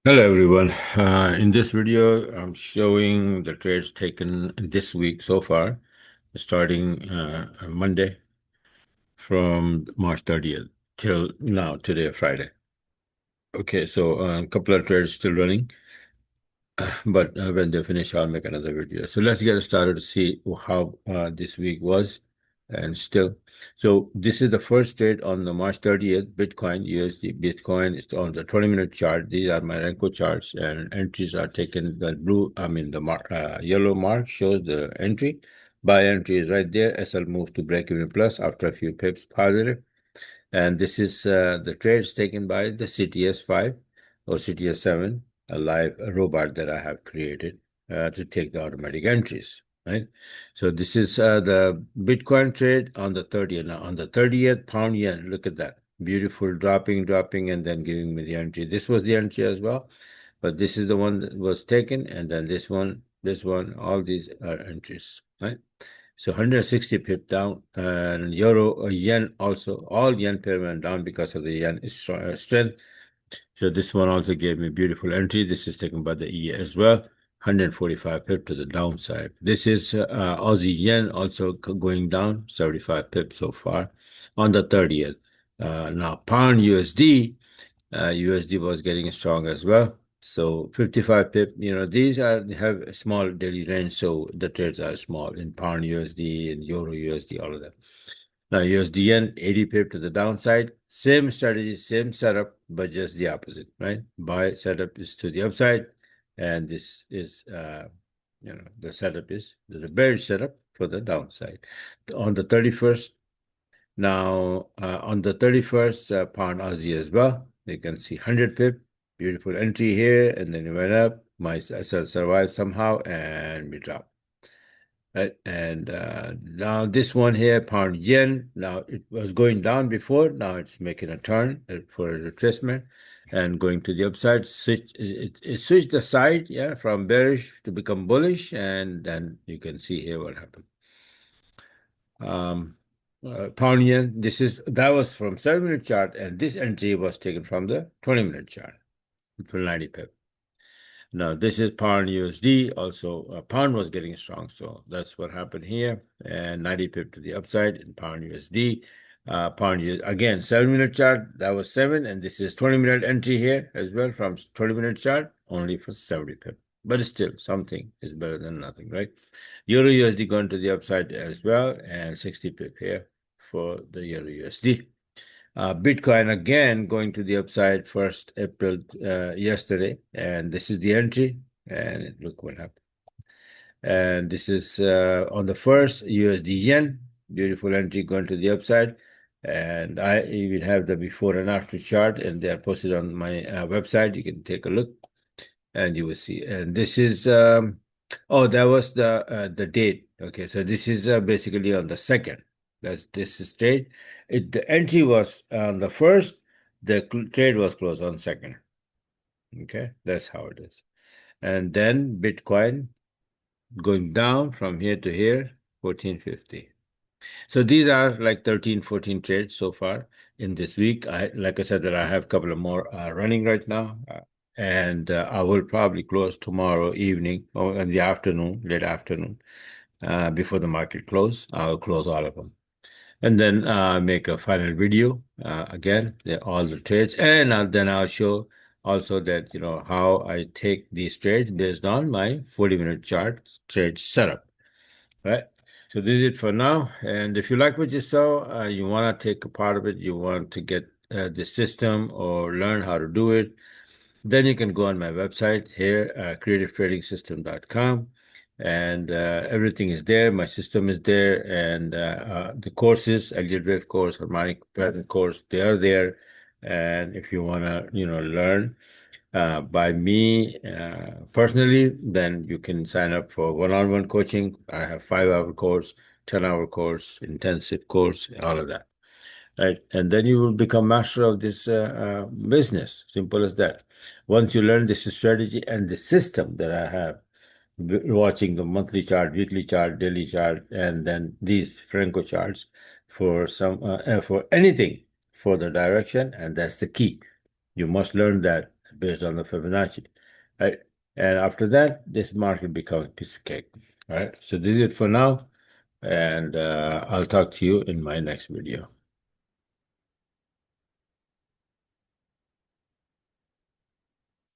Hello everyone. In this video, I'm showing the trades taken this week so far, starting Monday from March 30th till now, today, Friday. Okay, so a couple of trades still running. But when they finish, I'll make another video. So let's get started to see how this week was and still. So this is the first trade on the March 30th, Bitcoin, USD. Bitcoin is on the 20-minute chart. These are my Renko charts and entries are taken. The blue, I mean the yellow mark shows the entry. Buy entry is right there. SL move to break even plus after a few pips positive. And this is the trades taken by the CTS5 or CTS7, a live robot that I have created to take the automatic entries, right? So this is the Bitcoin trade on the 30th. Now on the 30th, pound yen, look at that. Beautiful dropping, and then giving me the entry. This was the entry as well, but this is the one that was taken, and then this one, all these are entries, right? So 160 pip down, and euro, yen also, all yen pair went down because of the yen strength. So this one also gave me beautiful entry. This is taken by the E as well. 145 pip to the downside. This is Aussie yen also going down, 75 pip so far on the 30th. Now pound USD was getting strong as well. So 55 pip, these have a small daily range, so the trades are small in pound USD and euro USD, all of that. Now USD yen, 80 pip to the downside. Same strategy, same setup, but just the opposite, right? Buy setup is to the upside, and this is the setup is the bearish setup for the downside. On the 31st, now, on the 31st, pound Aussie as well, you can see 100 pip, beautiful entry here, and then it went up. My SL survived somehow, and we dropped. Right, and now this one here, pound yen. Now it was going down before. Now it's making a turn for a retracement, and going to the upside. It switched the side, yeah, from bearish to become bullish, and then you can see here what happened. Pound yen. That was from 7-minute chart, and this entry was taken from the 20-minute chart for 90 pip. Now this is pound USD. Also, pound was getting strong, so that's what happened here. And 90 pip to the upside in pound USD. Pound US again 7-minute chart. That was 7, and this is 20-minute entry here as well from 20-minute chart, only for 70 pip. But still, something is better than nothing, right? Euro USD going to the upside as well, and 60 pip here for the Euro USD. Bitcoin again going to the upside 1st April yesterday, and this is the entry, and look what happened. And this is on the 1st USD yen, beautiful entry going to the upside. And I even have the before and after chart, and they are posted on my website. You can take a look, and you will see. And this is oh, that was the date. Okay, so this is basically on the 2nd. This is trade. The entry was on the 1st. The trade was closed on 2nd. Okay, that's how it is. And then Bitcoin going down from here to here, 1450. So these are like 13, 14 trades so far in this week. Like I said, that I have a couple of more running right now. And I will probably close tomorrow evening or in the afternoon, late afternoon, before the market close. I'll close all of them. And then make a final video again, all the trades. And then I'll show also that, how I take these trades based on my 40-minute chart trade setup. Right. So this is it for now. And if you like what you saw, you want to take a part of it, you want to get the system or learn how to do it, then you can go on my website here, creativetrading.com, and everything is there. My system is there, and the courses, Elliott Wave course, harmonic pattern course, they are there. And if you want to, learn by me personally, then you can sign up for one-on-one coaching. I have 5-hour course, 10-hour course, intensive course, all of that. Right. And then you will become master of this business. Simple as that. Once you learn this strategy and the system that I have, watching the monthly chart, weekly chart, daily chart, and then these Franco charts for anything for the direction, and that's the key. You must learn that based on the Fibonacci, right? And after that, this market becomes a piece of cake, all right? So this is it for now, and I'll talk to you in my next video.